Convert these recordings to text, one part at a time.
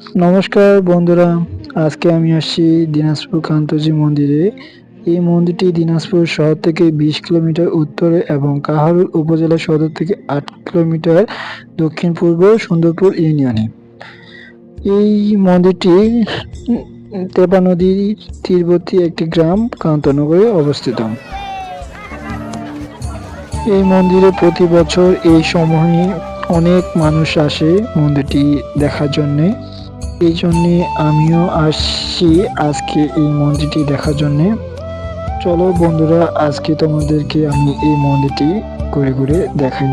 নমস্কার বন্ধুরা, আজকে আমি আসছি দিনাজপুর কান্তজি মন্দিরে। এই মন্দিরটি দিনাজপুর শহর থেকে ২০ কিলোমিটার উত্তরে এবং কাহারোল উপজেলা সদর থেকে ৮ কিলোমিটার দক্ষিণ-পূর্ব সুন্দরপুর ইউনিয়নে। এই মন্দিরটি তেপা নদীর তীরবর্তী একটি গ্রাম কান্তনগরে অবস্থিত। এই মন্দিরে প্রতি বছর এই সময়ে অনেক মানুষ আসে মন্দিরটি দেখার জন্যে। এই জন্যে আমিও আসছি আজকে এই মন্দিরটি দেখার জন্যে। চলো বন্ধুরা, আজকে তোমাদেরকে আমি এই মন্দিরটি ঘুরে ঘুরে দেখাই।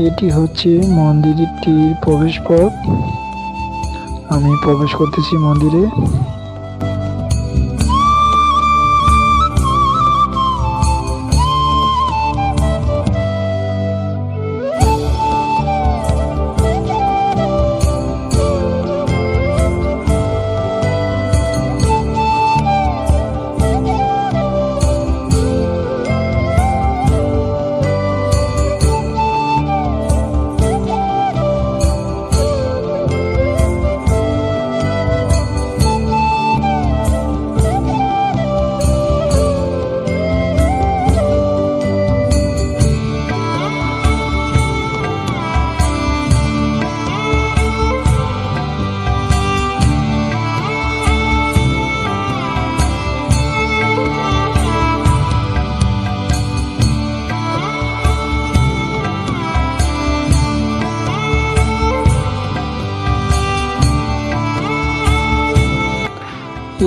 এটি হচ্ছে মন্দিরটির প্রবেশ পথ। আমি প্রবেশ করতেছি মন্দিরে।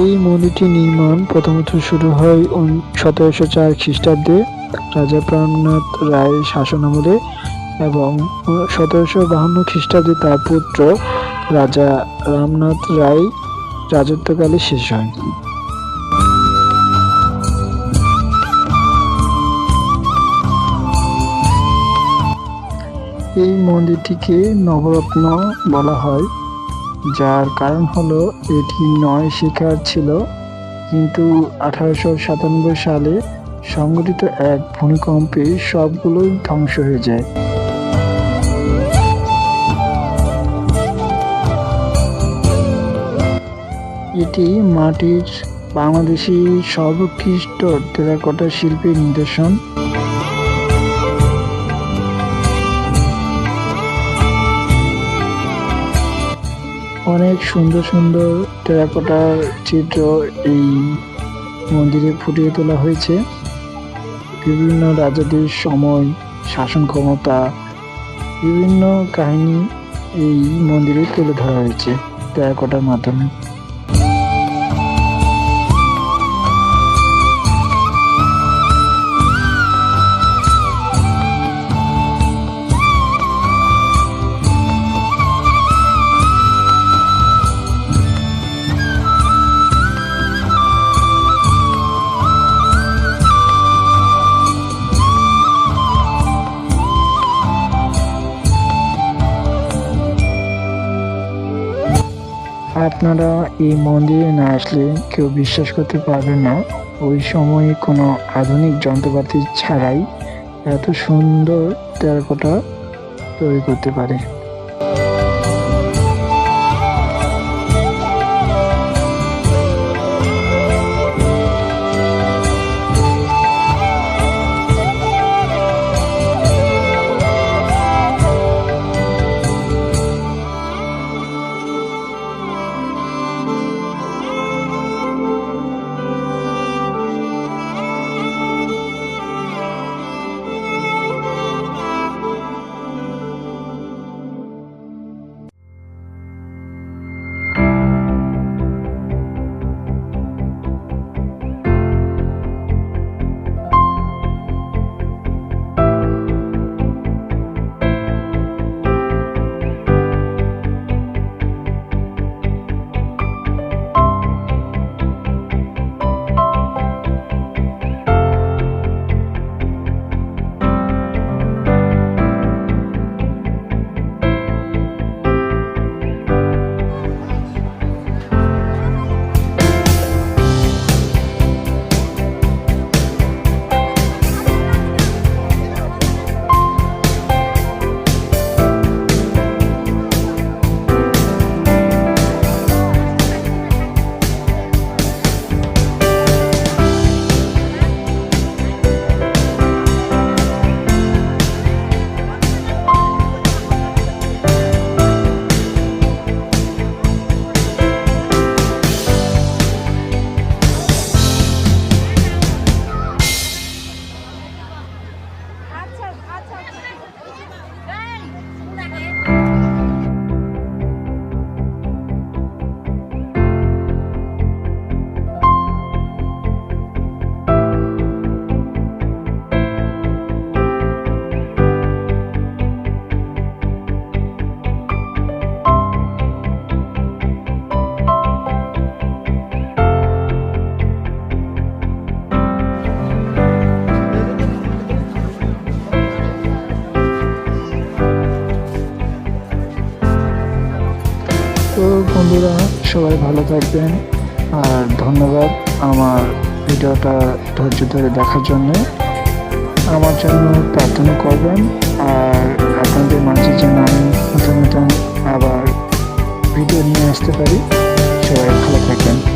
এই মন্দিরটির নির্মাণ প্রথমত শুরু হয় ১৭০৪ খ্রিস্টাব্দে রাজা প্রাণনাথ রায় শাসনামলে এবং ১৭৫২ খ্রিস্টাব্দে তার পুত্র রাজা রামনাথ রায় রাজত্বকালে শেষ হয়। এই মন্দিরটিকে নবরত্ন বলা হয়, যার কারণ হলো এটি ৯ শিখার ছিল, কিন্তু ১৮৯৭ সালে সংঘটিত এক ভূমিকম্পে সবগুলোই ধ্বংস হয়ে যায়। এটি মাটির বাংলাদেশি সর্বোৎকৃষ্ট টেরাকোটা শিল্পের নিদর্শন। অনেক সুন্দর সুন্দর টেরাকোটার চিত্র এই মন্দিরে ফুটিয়ে তোলা হয়েছে। বিভিন্ন রাজাদের সময়, শাসন ক্ষমতা, বিভিন্ন কাহিনী এই মন্দিরে তুলে ধরা হয়েছে টেরাকোটার মাধ্যমে। আপনারা এই মন্দিরে না আসলে কেউ বিশ্বাস করতে পারবে না ওই সময়ে কোনো আধুনিক যন্ত্রপাতি ছাড়াই এত সুন্দর টেরাকোটা তৈরি করতে পারে। বন্ধুরা, সবাই ভালো থাকবেন। আর ধন্যবাদ আমার ভিডিওটা ধৈর্য ধরে দেখার জন্য। আমার জন্য প্রার্থনা করবেন। আর আপনাদের মাঝে যেন আমি নতুন নতুন আবার ভিডিও নিয়ে আসতে পারি। সবাই ভালো থাকবেন।